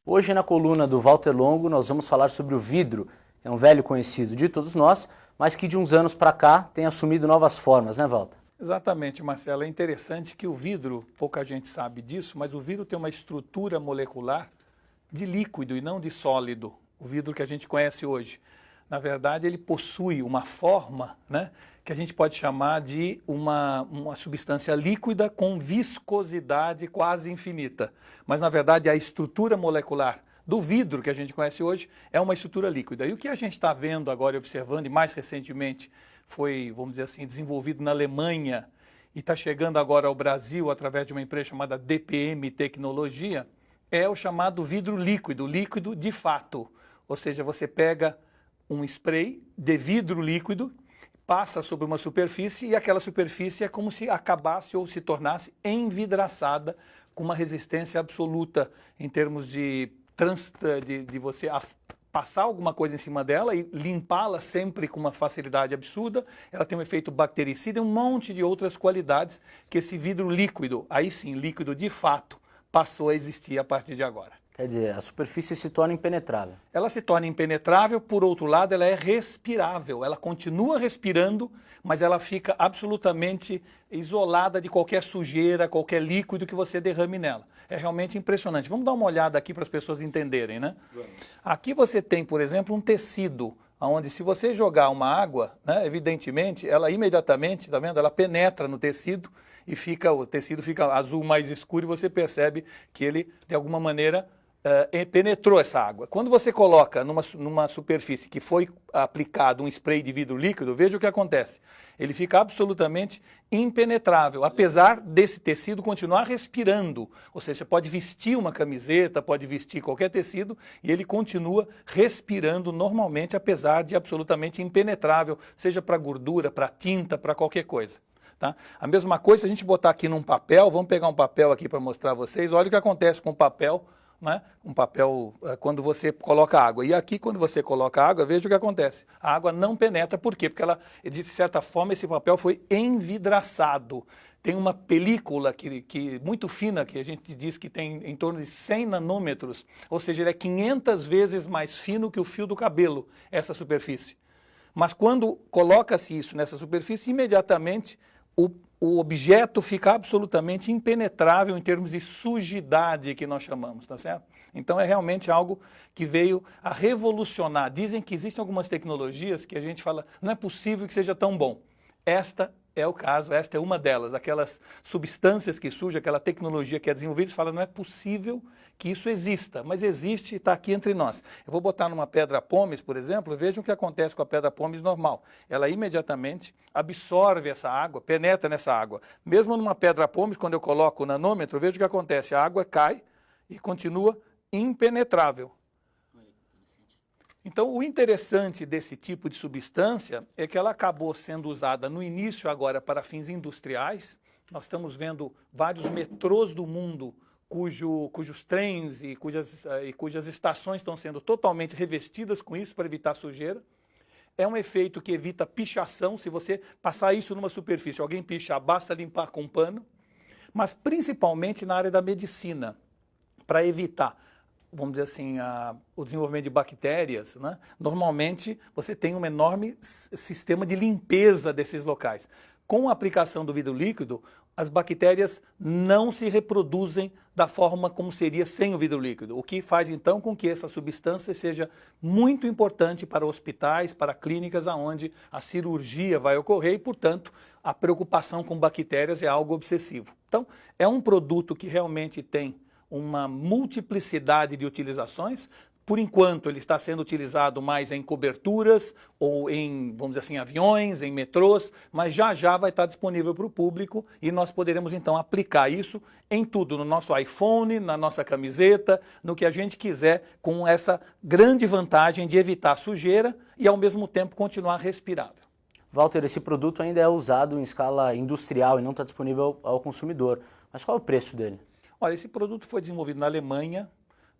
Hoje na coluna do Walter Longo nós vamos falar sobre o vidro, que é um velho conhecido de todos nós, mas que de uns anos para cá tem assumido novas formas, né, Walter? Exatamente, Marcelo. É interessante que o vidro, pouca gente sabe disso, mas o vidro tem uma estrutura molecular de líquido e não de sólido, o vidro que a gente conhece hoje. Na verdade, ele possui uma forma, né, que a gente pode chamar de uma substância líquida com viscosidade quase infinita. Mas, na verdade, a estrutura molecular do vidro que a gente conhece hoje é uma estrutura líquida. E o que a gente está vendo agora e observando, e mais recentemente foi, vamos dizer assim, desenvolvido na Alemanha e está chegando agora ao Brasil através de uma empresa chamada DPM Tecnologia, é o chamado vidro líquido, líquido de fato. Ou seja, você pega um spray de vidro líquido, passa sobre uma superfície e aquela superfície é como se acabasse ou se tornasse envidraçada com uma resistência absoluta em termos de você passar alguma coisa em cima dela e limpá-la sempre com uma facilidade absurda. Ela tem um efeito bactericida e um monte de outras qualidades que esse vidro líquido, aí sim, líquido de fato, passou a existir a partir de agora. Quer dizer, a superfície se torna impenetrável. Ela se torna impenetrável, por outro lado, ela é respirável. Ela continua respirando, mas ela fica absolutamente isolada de qualquer sujeira, qualquer líquido que você derrame nela. É realmente impressionante. Vamos dar uma olhada aqui para as pessoas entenderem, né? Vamos. Aqui você tem, por exemplo, um tecido, onde se você jogar uma água, né, evidentemente, ela imediatamente, tá vendo? Ela penetra no tecido e o tecido fica azul mais escuro e você percebe que ele, de alguma maneira, penetrou essa água. Quando você coloca numa superfície que foi aplicado um spray de vidro líquido, veja o que acontece. Ele fica absolutamente impenetrável, apesar desse tecido continuar respirando. Ou seja, você pode vestir uma camiseta, pode vestir qualquer tecido e ele continua respirando normalmente, apesar de absolutamente impenetrável, seja para gordura, para tinta, para qualquer coisa. Tá? A mesma coisa, se a gente botar aqui num papel, vamos pegar um papel aqui para mostrar a vocês, olha o que acontece com o papel, né? Um papel quando você coloca água. E aqui, quando você coloca água, veja o que acontece. A água não penetra, por quê? Porque ela, de certa forma, esse papel foi envidraçado. Tem uma película muito fina, que a gente diz que tem em torno de 100 nanômetros, ou seja, ele é 500 vezes mais fino que o fio do cabelo, essa superfície. Mas quando coloca-se isso nessa superfície, imediatamente o objeto fica absolutamente impenetrável em termos de sujidade que nós chamamos, tá certo? Então é realmente algo que veio a revolucionar. Dizem que existem algumas tecnologias que a gente fala, não é possível que seja tão bom. Esta é o caso, esta é uma delas. Aquelas substâncias que surgem, aquela tecnologia que é desenvolvida, você fala, não é possível que isso exista, mas existe e está aqui entre nós. Eu vou botar numa pedra pómez, por exemplo, vejam o que acontece com a pedra pómez normal. Ela imediatamente absorve essa água, penetra nessa água. Mesmo numa pedra pómez, quando eu coloco o nanômetro, veja o que acontece. A água cai e continua impenetrável. Então, o interessante desse tipo de substância é que ela acabou sendo usada no início agora para fins industriais. Nós estamos vendo vários metrôs do mundo cujos trens e cujas estações estão sendo totalmente revestidas com isso para evitar sujeira. É um efeito que evita pichação. Se você passar isso numa superfície, alguém pichar, basta limpar com um pano. Mas principalmente na área da medicina, para evitar, vamos dizer assim, o desenvolvimento de bactérias, né? Normalmente você tem um enorme sistema de limpeza desses locais. Com a aplicação do vidro líquido, as bactérias não se reproduzem da forma como seria sem o vidro líquido, o que faz então com que essa substância seja muito importante para hospitais, para clínicas onde a cirurgia vai ocorrer e, portanto, a preocupação com bactérias é algo obsessivo. Então, é um produto que realmente tem uma multiplicidade de utilizações. Por enquanto, ele está sendo utilizado mais em coberturas ou em, vamos dizer assim, aviões, em metrôs, mas já vai estar disponível para o público e nós poderemos, então, aplicar isso em tudo, no nosso iPhone, na nossa camiseta, no que a gente quiser, com essa grande vantagem de evitar sujeira e, ao mesmo tempo, continuar respirável. Walter, esse produto ainda é usado em escala industrial e não está disponível ao consumidor. Mas qual é o preço dele? Olha, esse produto foi desenvolvido na Alemanha.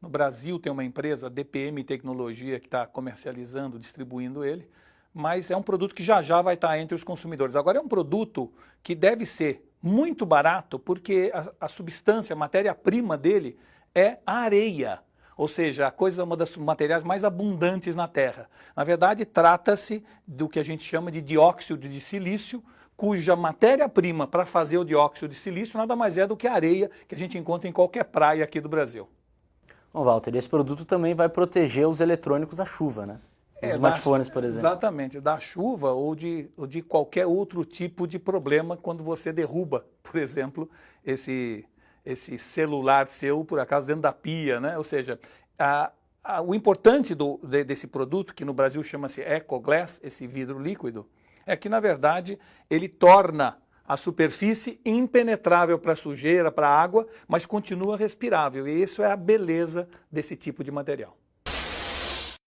No Brasil tem uma empresa, DPM Tecnologia, que está comercializando, distribuindo ele, mas é um produto que já vai estar entre os consumidores. Agora é um produto que deve ser muito barato, porque a substância, a matéria-prima dele é a areia. ou seja, a coisa é uma dos materiais mais abundantes na Terra. Na verdade, trata-se do que a gente chama de dióxido de silício, cuja matéria-prima para fazer o dióxido de silício nada mais é do que a areia que a gente encontra em qualquer praia aqui do Brasil. Bom, Walter, esse produto também vai proteger os eletrônicos da chuva, né? Os smartphones, por exemplo. Exatamente, da chuva ou de qualquer outro tipo de problema quando você derruba, por exemplo, esse celular seu, por acaso, dentro da pia, né? Ou seja, o importante desse produto, que no Brasil chama-se EcoGlass, esse vidro líquido, é que, na verdade, ele torna a superfície impenetrável para sujeira, para água, mas continua respirável. E isso é a beleza desse tipo de material.